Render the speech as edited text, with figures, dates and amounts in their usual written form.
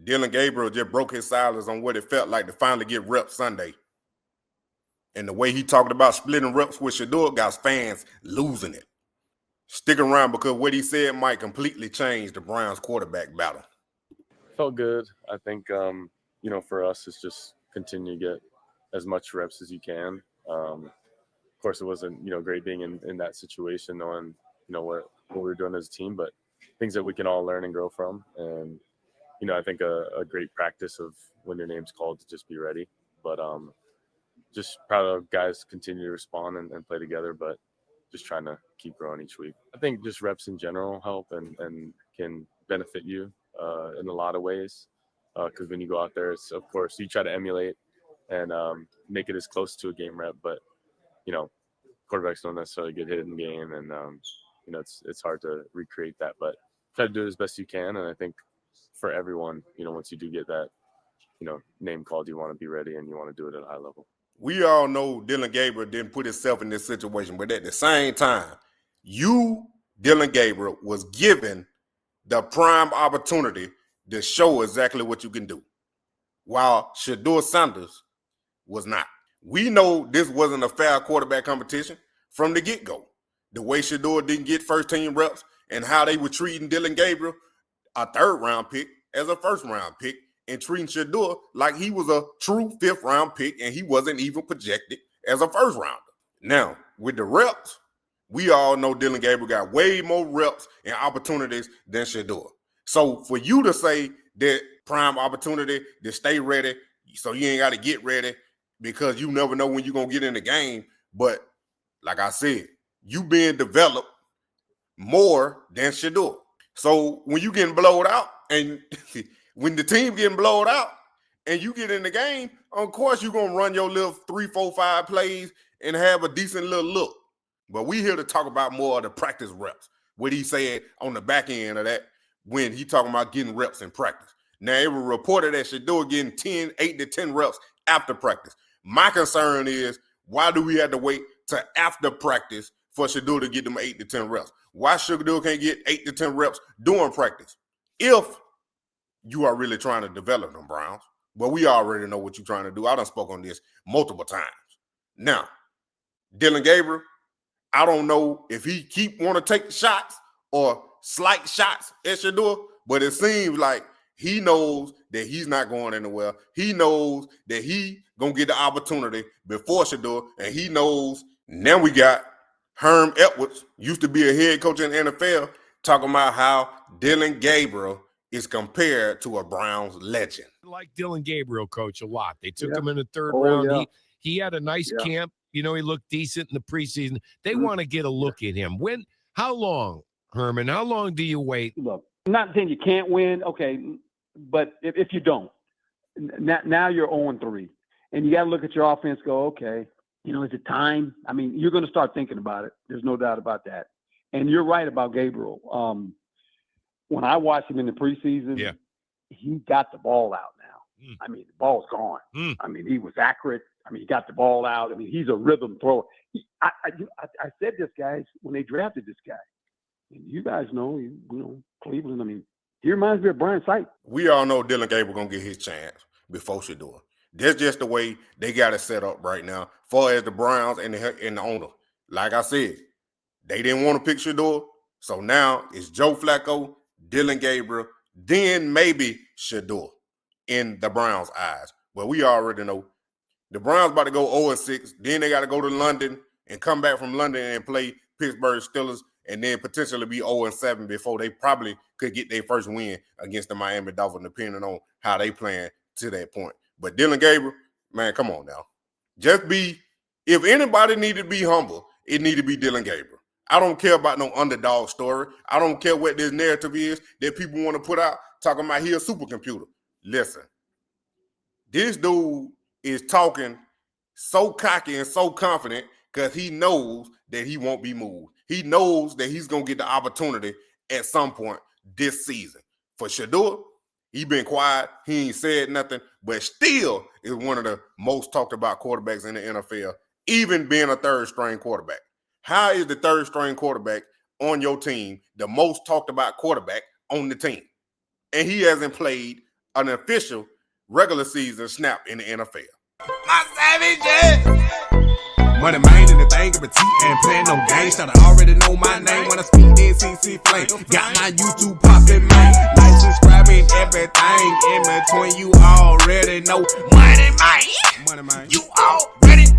Dillon Gabriel just broke his silence on what it felt like to finally get reps Sunday. And the way he talked about splitting reps with Shedeur got fans losing it. Stick around because what he said might completely change the Browns quarterback battle. Felt good. I think, for us, it's just continue to get as much reps as you can. Of course, it wasn't, great being in that situation, knowing, what we were doing as a team, but things that we can all learn and grow from. And, I think a great practice of when your name's called to just be ready. But just proud of guys continue to respond and play together, but just trying to keep growing each week. I think just reps in general help and can benefit you in a lot of ways. Because when you go out there, it's, of course, you try to emulate and make it as close to a game rep, but quarterbacks don't necessarily get hit in the game, and it's hard to recreate that. But try to do it as best you can, and I think for everyone, once you do get that, name called, you want to be ready and you want to do it at a high level. We all know Dillon Gabriel didn't put himself in this situation, but at the same time, you, Dillon Gabriel, was given the prime opportunity to show exactly what you can do, while Shedeur Sanders was not. We know this wasn't a fair quarterback competition from the get-go. The way Shedeur didn't get first-team reps and how they were treating Dillon Gabriel, a third-round pick, as a first-round pick, and treating Shedeur like he was a true fifth-round pick and he wasn't even projected as a first-rounder. Now, with the reps, we all know Dillon Gabriel got way more reps and opportunities than Shedeur. So for you to say that prime opportunity to stay ready, so you ain't got to get ready because you never know when you're going to get in the game. But like I said, you being developed more than Shedeur. So when you getting blowed out and when the team getting blowed out and you get in the game, of course you're going to run your little 3, 4, 5 plays and have a decent little look. But we here to talk about more of the practice reps, what he said on the back end of that when he talking about getting reps in practice. Now, it was reported that Shedeur getting 8 to 10 reps after practice. My concern is, why do we have to wait to after practice for Shedeur to get them 8 to 10 reps? Why Shedeur can't get 8 to 10 reps during practice if you are really trying to develop them, Browns? But we already know what you're trying to do. I done spoke on this multiple times. Now, Dillon Gabriel, I don't know if he want to take the shots or slight shots at Shedeur, but it seems like he knows that he's not going anywhere. He knows that he going to get the opportunity before Shedeur, and he knows now we got Herm Edwards, used to be a head coach in the NFL, talking about how Dillon Gabriel is compared to a Browns legend. I like Dillon Gabriel, Coach, a lot. They took him in the third round. Yeah. He had a nice camp. He looked decent in the preseason. They want to get a look at him. How long, Herman? How long do you wait? Look, I'm not saying you can't win, okay, but if you don't, now you're 0-3. And you got to look at your offense, go, okay, is it time? I mean, you're going to start thinking about it. There's no doubt about that. And you're right about Gabriel. When I watched him in the preseason, he got the ball out now. I mean, the ball's gone. I mean, he was accurate. I mean, he got the ball out. I mean, he's a rhythm thrower. I said this, guys, when they drafted this guy. And you guys know, Cleveland, I mean, he reminds me of Brian Sight. We all know Dillon Gabriel going to get his chance before Shedeur. That's just the way they got it set up right now, far as the Browns and the owner. Like I said, they didn't want to pick Shedeur, so now it's Joe Flacco, Dillon Gabriel, then maybe Shedeur in the Browns' eyes. But we already know the Browns about to go 0-6. Then they got to go to London and come back from London and play Pittsburgh Steelers and then potentially be 0-7 before they probably could get their first win against the Miami Dolphins, depending on how they playing to that point. But Dillon Gabriel, man, come on now. If anybody need to be humble, it need to be Dillon Gabriel. I don't care about no underdog story. I don't care what this narrative is that people want to put out talking about he a supercomputer. Listen, this dude is talking so cocky and so confident because he knows that he won't be moved. He knows that he's going to get the opportunity at some point this season. For Shedeur, he been quiet. He ain't said nothing, but still is one of the most talked about quarterbacks in the NFL, even being a third-string quarterback. How is the third-string quarterback on your team the most talked about quarterback on the team? And he hasn't played an official regular season snap in the NFL. My savage. Moneymane in the thing of a T and playing no games. Should I already know my name when I speak NCC flame. Got my YouTube poppin', man. Like, subscribing, everything in between. You already know. Moneymane. You already